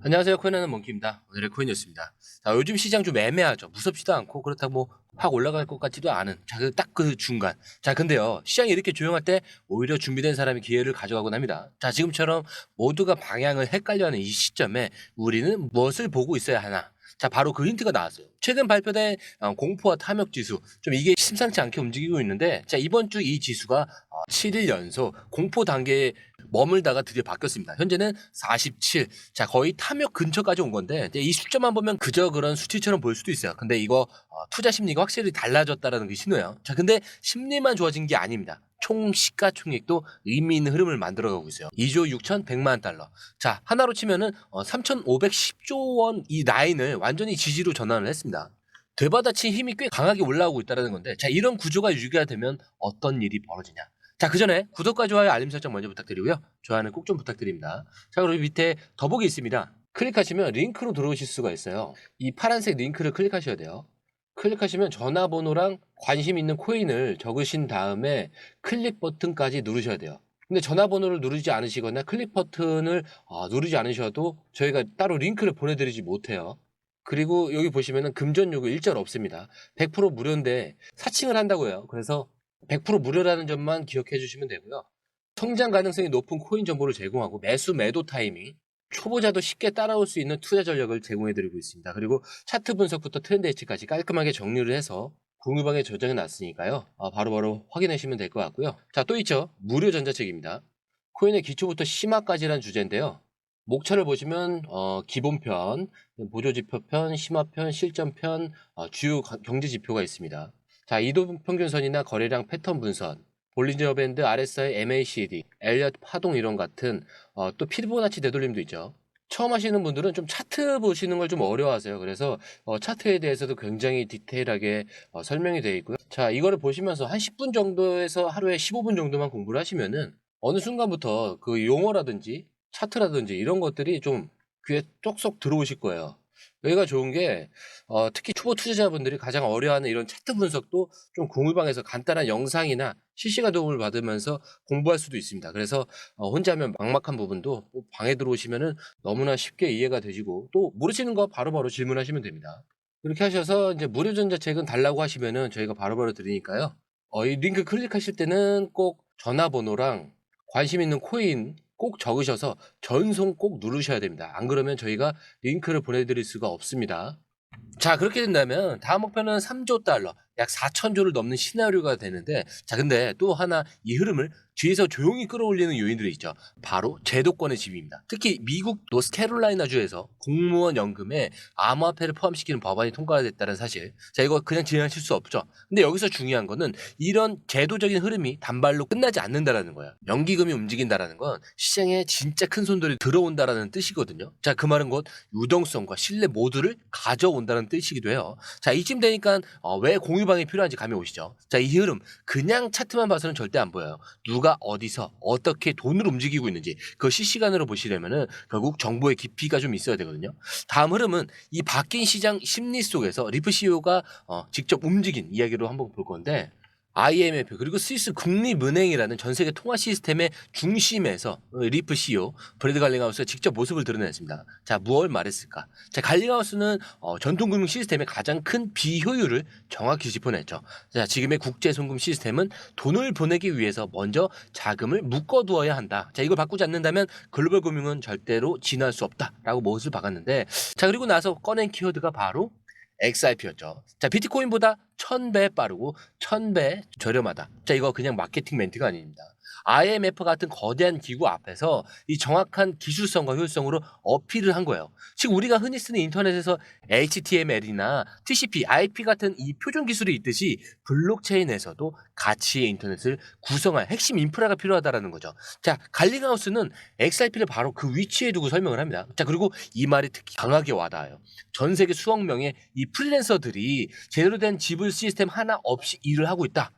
안녕하세요. 코인하는 몽키입니다. 오늘의 코인이었습니다. 자, 요즘 시장 좀 애매하죠. 무섭지도 않고 그렇다고 뭐 확 올라갈 것 같지도 않은. 자, 딱 그 중간. 자, 근데요. 시장이 이렇게 조용할 때 오히려 준비된 사람이 기회를 가져가곤 합니다. 자, 지금처럼 모두가 방향을 헷갈려하는 이 시점에 우리는 무엇을 보고 있어야 하나? 자, 바로 그 힌트가 나왔어요. 최근 발표된 공포와 탐욕 지수. 좀 이게 심상치 않게 움직이고 있는데, 자, 이번 주 이 지수가 7일 연속 공포 단계에 머물다가 드디어 바뀌었습니다. 현재는 47. 자, 거의 탐욕 근처까지 온 건데, 이제 이 숫자만 보면 그저 그런 수치처럼 보일 수도 있어요. 근데 이거 투자 심리가 확실히 달라졌다라는 게 신호예요. 자, 근데 심리만 좋아진 게 아닙니다. 총 시가총액도 의미 있는 흐름을 만들어가고 있어요. 2조 6,100만 달러. 자, 하나로 치면은 3,510조 원 이 라인을 완전히 지지로 전환을 했습니다. 되받아친 힘이 꽤 강하게 올라오고 있다는 건데, 자, 이런 구조가 유지가 되면 어떤 일이 벌어지냐. 자, 그 전에 구독과 좋아요, 알림 설정 먼저 부탁드리고요. 좋아요는 꼭 좀 부탁드립니다. 자, 그리고 밑에 더보기 있습니다. 클릭하시면 링크로 들어오실 수가 있어요. 이 파란색 링크를 클릭하셔야 돼요. 클릭하시면 전화번호랑 관심 있는 코인을 적으신 다음에 클릭 버튼까지 누르셔야 돼요. 근데 전화번호를 누르지 않으시거나 클릭 버튼을 누르지 않으셔도 저희가 따로 링크를 보내드리지 못해요. 그리고 여기 보시면은 금전 요구 일절 없습니다. 100% 무료인데 사칭을 한다고 해요. 그래서 100% 무료라는 점만 기억해 주시면 되고요. 성장 가능성이 높은 코인 정보를 제공하고 매수 매도 타이밍, 초보자도 쉽게 따라올 수 있는 투자 전략을 제공해 드리고 있습니다. 그리고 차트 분석부터 트렌드 예측까지 깔끔하게 정리를 해서 공유방에 저장해 놨으니까요. 바로바로 확인하시면 될 것 같고요. 자, 또 있죠. 무료 전자책입니다. 코인의 기초부터 심화까지라는 주제인데요. 목차를 보시면 기본편, 보조지표편, 심화편, 실전편, 주요 경제지표가 있습니다. 자, 이동평균선이나 거래량 패턴 분선, 볼린저 밴드, RSI, MACD, 엘리엇 파동 이론 같은 또 피보나치 되돌림도 있죠. 처음 하시는 분들은 좀 차트 보시는 걸 좀 어려워하세요. 그래서 차트에 대해서도 굉장히 디테일하게 설명이 되어 있고요. 자, 이거를 보시면서 한 10분 정도에서 하루에 15분 정도만 공부를 하시면은 어느 순간부터 그 용어라든지 차트라든지 이런 것들이 좀 귀에 쏙쏙 들어오실 거예요. 여기가 좋은 게 특히 초보 투자자분들이 가장 어려워하는 이런 차트 분석도 좀 공유방에서 간단한 영상이나 실시간 도움을 받으면서 공부할 수도 있습니다. 그래서 혼자 하면 막막한 부분도 방에 들어오시면은 너무나 쉽게 이해가 되시고 또 모르시는 거 바로바로 질문하시면 됩니다. 이렇게 하셔서 이제 무료 전자책은 달라고 하시면은 저희가 바로바로 드리니까요. 이 링크 클릭하실 때는 꼭 전화번호랑 관심 있는 코인 꼭 적으셔서 전송 꼭 누르셔야 됩니다. 안 그러면 저희가 링크를 보내드릴 수가 없습니다. 자, 그렇게 된다면 다음 목표는 3조 달러, 약 4천조를 넘는 시나리오가 되는데, 자, 근데 또 하나 이 흐름을 뒤에서 조용히 끌어올리는 요인들이 있죠. 바로 제도권의 지위입니다. 특히 미국 노스캐롤라이나주에서 공무원 연금에 암호화폐를 포함시키는 법안이 통과가 됐다는 사실. 자, 이거 그냥 지나칠 수 없죠. 근데 여기서 중요한 거는 이런 제도적인 흐름이 단발로 끝나지 않는다라는 거예요. 연기금이 움직인다라는 건 시장에 진짜 큰 손들이 들어온다라는 뜻이거든요. 자, 그 말은 곧 유동성과 신뢰 모두를 가져온다는 뜻이기도 해요. 자, 이쯤 되니까 왜 공유방이 필요한지 감이 오시죠? 자, 이 흐름 그냥 차트만 봐서는 절대 안 보여요. 누가 어디서 어떻게 돈을 움직이고 있는지 그걸 실시간으로 보시려면은 결국 정보의 깊이가 좀 있어야 되거든요. 다음 흐름은 이 바뀐 시장 심리 속에서 리프 CEO가 직접 움직인 이야기로 한번 볼 건데, IMF 그리고 스위스 국립은행이라는 전 세계 통화 시스템의 중심에서 리프 CEO 브래드 갈링하우스가 직접 모습을 드러냈습니다. 자, 무엇을 말했을까? 자, 갈링하우스는 전통금융 시스템의 가장 큰 비효율을 정확히 짚어냈죠. 자, 지금의 국제 송금 시스템은 돈을 보내기 위해서 먼저 자금을 묶어두어야 한다. 자, 이걸 바꾸지 않는다면 글로벌 금융은 절대로 진화할 수 없다라고 못을 박았는데, 자, 그리고 나서 꺼낸 키워드가 바로 XRP였죠. 자, 비트코인보다 1000배 빠르고 1000배 저렴하다. 자, 이거 그냥 마케팅 멘트가 아닙니다. IMF 같은 거대한 기구 앞에서 이 정확한 기술성과 효율성으로 어필을 한 거예요. 즉 우리가 흔히 쓰는 인터넷에서 HTML이나 TCP, IP 같은 이 표준 기술이 있듯이 블록체인에서도 가치의 인터넷을 구성할 핵심 인프라가 필요하다라는 거죠. 자, 갈링하우스는 XRP를 바로 그 위치에 두고 설명을 합니다. 자, 그리고 이 말이 특히 강하게 와닿아요. 전 세계 수억 명의 이 프리랜서들이 제대로 된 지불 시스템 하나 없이 일을 하고 있다.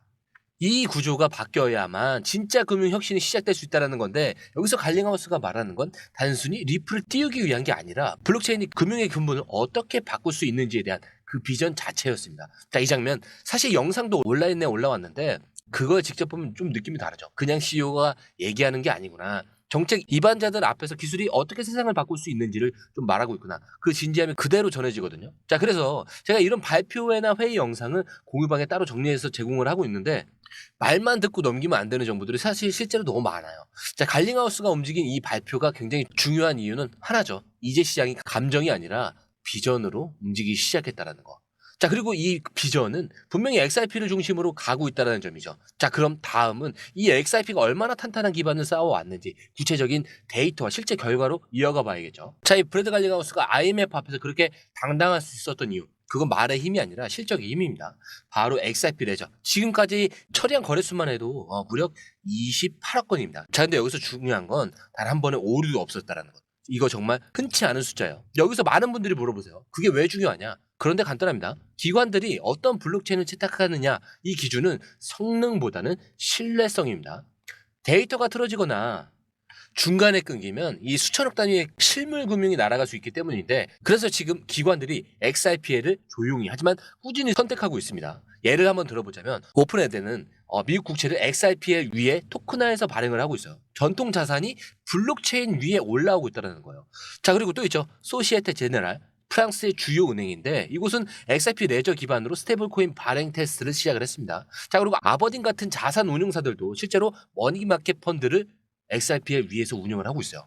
이 구조가 바뀌어야만 진짜 금융 혁신이 시작될 수 있다는 건데, 여기서 갈링하우스가 말하는 건 단순히 리플을 띄우기 위한 게 아니라 블록체인이 금융의 근본을 어떻게 바꿀 수 있는지에 대한 그 비전 자체였습니다. 자, 이 장면 사실 영상도 온라인에 올라왔는데 그걸 직접 보면 좀 느낌이 다르죠. 그냥 CEO가 얘기하는 게 아니구나. 정책 위반자들 앞에서 기술이 어떻게 세상을 바꿀 수 있는지를 좀 말하고 있구나. 그 진지함이 그대로 전해지거든요. 자, 그래서 제가 이런 발표회나 회의 영상을 공유방에 따로 정리해서 제공을 하고 있는데 말만 듣고 넘기면 안 되는 정보들이 사실 실제로 너무 많아요. 자, 갈링하우스가 움직인 이 발표가 굉장히 중요한 이유는 하나죠. 이제 시장이 감정이 아니라 비전으로 움직이기 시작했다라는 거. 자, 그리고 이 비전은 분명히 XRP를 중심으로 가고 있다는 점이죠. 자, 그럼 다음은 이 XRP가 얼마나 탄탄한 기반을 쌓아왔는지 구체적인 데이터와 실제 결과로 이어가 봐야겠죠. 자, 이 브래드 갈링하우스가 IMF 앞에서 그렇게 당당할 수 있었던 이유. 그건 말의 힘이 아니라 실적의 힘입니다. 바로 XRP 레저. 지금까지 처리한 거래수만 해도 무려 28억 건입니다. 자, 근데 여기서 중요한 건 단 한 번의 오류도 없었다라는 것. 이거 정말 흔치 않은 숫자예요. 여기서 많은 분들이 물어보세요. 그게 왜 중요하냐? 그런데 간단합니다. 기관들이 어떤 블록체인을 채택하느냐, 이 기준은 성능보다는 신뢰성입니다. 데이터가 틀어지거나 중간에 끊기면 이 수천억 단위의 실물 금융이 날아갈 수 있기 때문인데, 그래서 지금 기관들이 XRP를 조용히 하지만 꾸준히 선택하고 있습니다. 예를 한번 들어보자면 오픈헤드는 미국 국채를 XRP 위에 토큰화해서 발행을 하고 있어요. 전통 자산이 블록체인 위에 올라오고 있다는 거예요. 자, 그리고 또 있죠. 소시에테 제네랄. 프랑스의 주요 은행인데 이곳은 XRP 레저 기반으로 스테이블코인 발행 테스트를 시작을 했습니다. 자, 그리고 아버딘 같은 자산 운용사들도 실제로 머니마켓 펀드를 XRP 위에서 운영을 하고 있어요.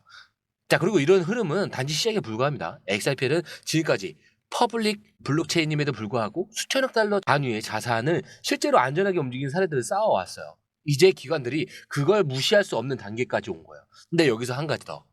자, 그리고 이런 흐름은 단지 시작에 불과합니다. XRP는 지금까지 퍼블릭 블록체인임에도 불구하고 수천억 달러 단위의 자산을 실제로 안전하게 움직이는 사례들을 쌓아왔어요. 이제 기관들이 그걸 무시할 수 없는 단계까지 온 거예요. 근데 여기서 한 가지 더.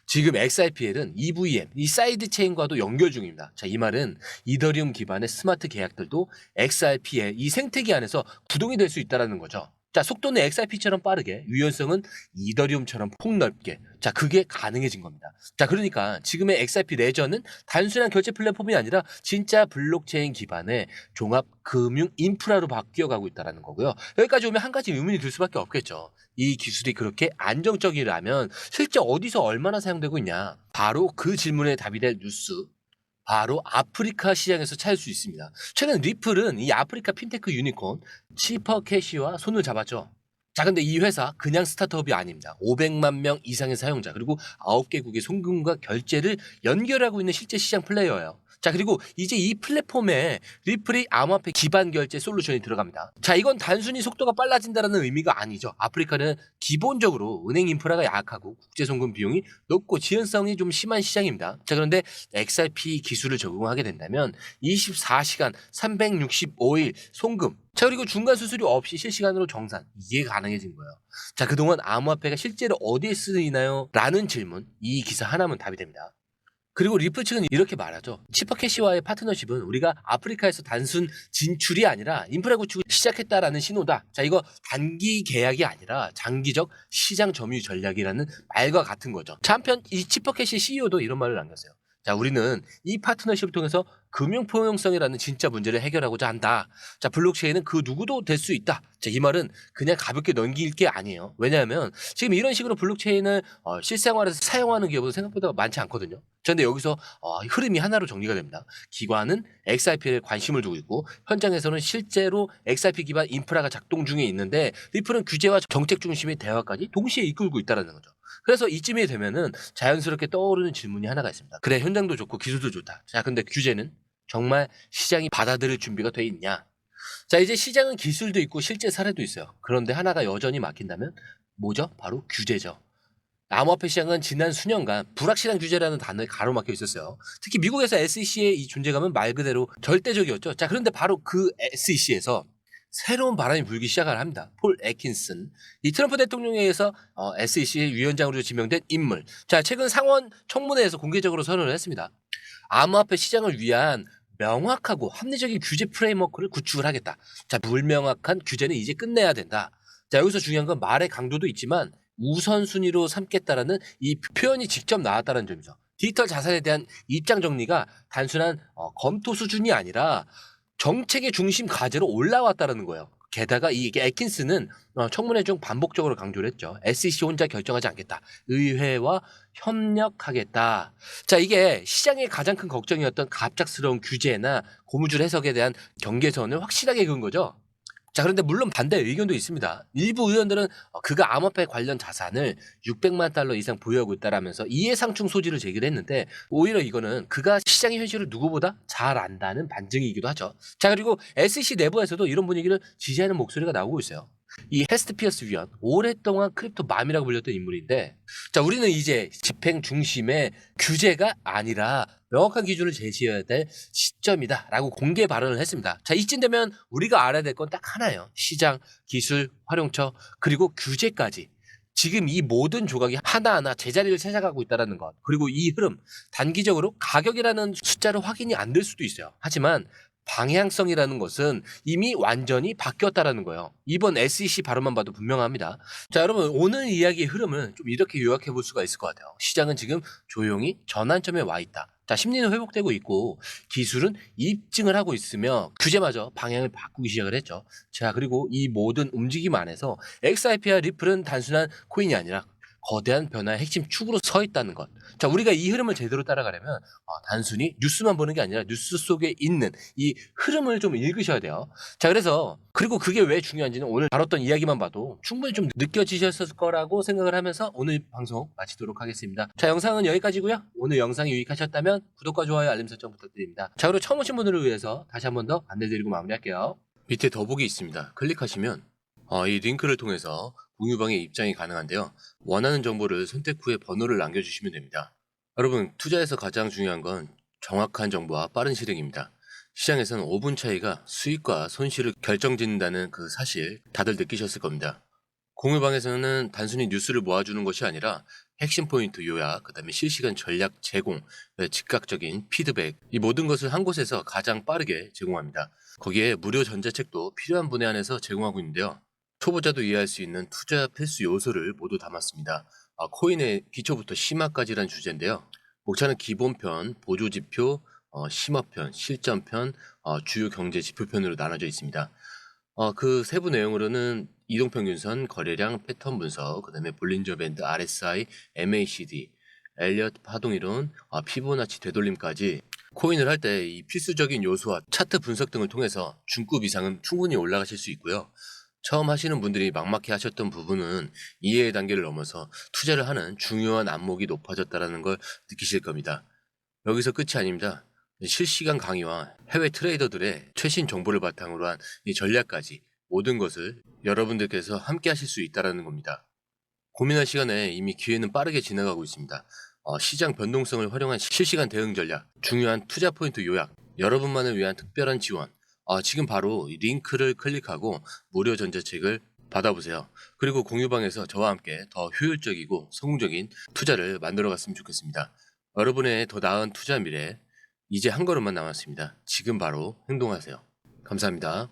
지금 XRPL은 EVM, 이 사이드 체인과도 연결 중입니다. 자, 이 말은 이더리움 기반의 스마트 계약들도 XRP의 이 생태계 안에서 구동이 될 수 있다는 거죠. 자, 속도는 XRP처럼 빠르게, 유연성은 이더리움처럼 폭넓게. 자, 그게 가능해진 겁니다. 자, 그러니까 지금의 XRP 레저는 단순한 결제 플랫폼이 아니라 진짜 블록체인 기반의 종합 금융 인프라로 바뀌어가고 있다는 거고요. 여기까지 오면 한 가지 의문이 들 수밖에 없겠죠. 이 기술이 그렇게 안정적이라면 실제 어디서 얼마나 사용되고 있냐? 바로 그 질문에 답이 될 뉴스. 바로 아프리카 시장에서 찾을 수 있습니다. 최근 리플은 이 아프리카 핀테크 유니콘 치퍼 캐시와 손을 잡았죠. 자, 근데 이 회사 그냥 스타트업이 아닙니다. 500만 명 이상의 사용자, 그리고 9개국의 송금과 결제를 연결하고 있는 실제 시장 플레이어예요. 자, 그리고 이제 이 플랫폼에 리플이 암호화폐 기반 결제 솔루션이 들어갑니다. 자, 이건 단순히 속도가 빨라진다는 의미가 아니죠. 아프리카는 기본적으로 은행 인프라가 약하고 국제 송금 비용이 높고 지연성이 좀 심한 시장입니다. 자, 그런데 XRP 기술을 적용하게 된다면 24시간 365일 송금, 자, 그리고 중간 수수료 없이 실시간으로 정산, 이게 가능해진 거예요. 자, 그동안 암호화폐가 실제로 어디에 쓰이나요? 라는 질문, 이 기사 하나면 답이 됩니다. 그리고 리플 측은 이렇게 말하죠. 치퍼캐시와의 파트너십은 우리가 아프리카에서 단순 진출이 아니라 인프라 구축을 시작했다라는 신호다. 자, 이거 단기 계약이 아니라 장기적 시장 점유 전략이라는 말과 같은 거죠. 자, 한편 이 치퍼캐시 CEO도 이런 말을 남겼어요. 자, 우리는 이 파트너십을 통해서 금융 포용성이라는 진짜 문제를 해결하고자 한다. 자, 블록체인은 그 누구도 될 수 있다. 자, 이 말은 그냥 가볍게 넘길 게 아니에요. 왜냐하면 지금 이런 식으로 블록체인을 실생활에서 사용하는 기업은 생각보다 많지 않거든요. 그런데 여기서 흐름이 하나로 정리가 됩니다. 기관은 XRP에 관심을 두고 있고 현장에서는 실제로 XRP 기반 인프라가 작동 중에 있는데 리플은 규제와 정책 중심의 대화까지 동시에 이끌고 있다는 거죠. 그래서 이쯤이 되면은 자연스럽게 떠오르는 질문이 하나가 있습니다. 그래, 현장도 좋고 기술도 좋다. 자, 근데 규제는 정말 시장이 받아들일 준비가 돼 있냐? 자, 이제 시장은 기술도 있고 실제 사례도 있어요. 그런데 하나가 여전히 막힌다면 뭐죠? 바로 규제죠. 암호화폐 시장은 지난 수년간 불확실한 규제라는 단어에 가로막혀 있었어요. 특히 미국에서 SEC의 이 존재감은 말 그대로 절대적이었죠. 자, 그런데 바로 그 SEC에서 새로운 바람이 불기 시작을 합니다. 폴 애킨슨, 이 트럼프 대통령에 의해서 SEC 위원장으로 지명된 인물. 자, 최근 상원 청문회에서 공개적으로 선언을 했습니다. 암호화폐 시장을 위한 명확하고 합리적인 규제 프레임워크를 구축을 하겠다. 자, 불명확한 규제는 이제 끝내야 된다. 자, 여기서 중요한 건 말의 강도도 있지만 우선순위로 삼겠다라는 이 표현이 직접 나왔다는 점이죠. 디지털 자산에 대한 입장 정리가 단순한 검토 수준이 아니라 정책의 중심 과제로 올라왔다는 거예요. 게다가 이게 애킨스는 청문회 중 반복적으로 강조를 했죠. SEC 혼자 결정하지 않겠다. 의회와 협력하겠다. 자, 이게 시장의 가장 큰 걱정이었던 갑작스러운 규제나 고무줄 해석에 대한 경계선을 확실하게 그은 거죠. 자, 그런데 물론 반대 의견도 있습니다. 일부 의원들은 그가 암호화폐 관련 자산을 600만 달러 이상 보유하고 있다라면서 이해상충 소지를 제기를 했는데 오히려 이거는 그가 시장의 현실을 누구보다 잘 안다는 반증이기도 하죠. 자, 그리고 SEC 내부에서도 이런 분위기를 지지하는 목소리가 나오고 있어요. 이 헤스트 피어스 위원, 오랫동안 크립토 맘이라고 불렸던 인물인데, 자, 우리는 이제 집행 중심의 규제가 아니라 명확한 기준을 제시해야 될 시점이다라고 공개 발언을 했습니다. 자, 이쯤 되면 우리가 알아야 될 건 딱 하나예요. 시장, 기술, 활용처, 그리고 규제까지. 지금 이 모든 조각이 하나하나 제자리를 찾아가고 있다는 것. 그리고 이 흐름, 단기적으로 가격이라는 숫자로 확인이 안 될 수도 있어요. 하지만 방향성이라는 것은 이미 완전히 바뀌었다라는 거예요. 이번 SEC 발언만 봐도 분명합니다. 자, 여러분, 오늘 이야기의 흐름은 좀 이렇게 요약해 볼 수가 있을 것 같아요. 시장은 지금 조용히 전환점에 와 있다. 자, 심리는 회복되고 있고 기술은 입증을 하고 있으며 규제마저 방향을 바꾸기 시작을 했죠. 자, 그리고 이 모든 움직임 안에서 XRP와 리플은 단순한 코인이 아니라 거대한 변화의 핵심 축으로 서 있다는 것. 자, 우리가 이 흐름을 제대로 따라가려면 단순히 뉴스만 보는 게 아니라 뉴스 속에 있는 이 흐름을 좀 읽으셔야 돼요. 자, 그리고 그게 왜 중요한지는 오늘 다뤘던 이야기만 봐도 충분히 좀 느껴지셨을 거라고 생각을 하면서 오늘 방송 마치도록 하겠습니다. 자, 영상은 여기까지고요. 오늘 영상이 유익하셨다면 구독과 좋아요, 알림 설정 부탁드립니다. 자, 그리고 처음 오신 분들을 위해서 다시 한 번 더 안내드리고 마무리할게요. 밑에 더보기 있습니다. 클릭하시면 이 링크를 통해서 공유방에 입장이 가능한데요. 원하는 정보를 선택 후에 번호를 남겨주시면 됩니다. 여러분, 투자에서 가장 중요한 건 정확한 정보와 빠른 실행입니다. 시장에서는 5분 차이가 수익과 손실을 결정짓는다는 그 사실 다들 느끼셨을 겁니다. 공유방에서는 단순히 뉴스를 모아주는 것이 아니라 핵심 포인트 요약, 그 다음에 실시간 전략 제공, 즉각적인 피드백, 이 모든 것을 한 곳에서 가장 빠르게 제공합니다. 거기에 무료 전자책도 필요한 분야 안에서 제공하고 있는데요. 초보자도 이해할 수 있는 투자 필수 요소를 모두 담았습니다. 코인의 기초부터 심화까지란 주제인데요. 목차는 기본편, 보조지표, 심화편, 실전편, 주요 경제 지표편으로 나눠져 있습니다. 그 세부 내용으로는 이동평균선, 거래량, 패턴 분석, 그 다음에 볼린저 밴드, RSI, MACD, 엘리엇 파동이론, 피보나치 되돌림까지 코인을 할 때 이 필수적인 요소와 차트 분석 등을 통해서 중급 이상은 충분히 올라가실 수 있고요. 처음 하시는 분들이 막막해 하셨던 부분은 이해의 단계를 넘어서 투자를 하는 중요한 안목이 높아졌다는 걸 느끼실 겁니다. 여기서 끝이 아닙니다. 실시간 강의와 해외 트레이더들의 최신 정보를 바탕으로 한 이 전략까지 모든 것을 여러분들께서 함께 하실 수 있다는 겁니다. 고민할 시간에 이미 기회는 빠르게 지나가고 있습니다. 시장 변동성을 활용한 실시간 대응 전략, 중요한 투자 포인트 요약, 여러분만을 위한 특별한 지원, 지금 바로 이 링크를 클릭하고 무료 전자책을 받아보세요. 그리고 공유방에서 저와 함께 더 효율적이고 성공적인 투자를 만들어 갔으면 좋겠습니다. 여러분의 더 나은 투자 미래, 이제 한 걸음만 남았습니다. 지금 바로 행동하세요. 감사합니다.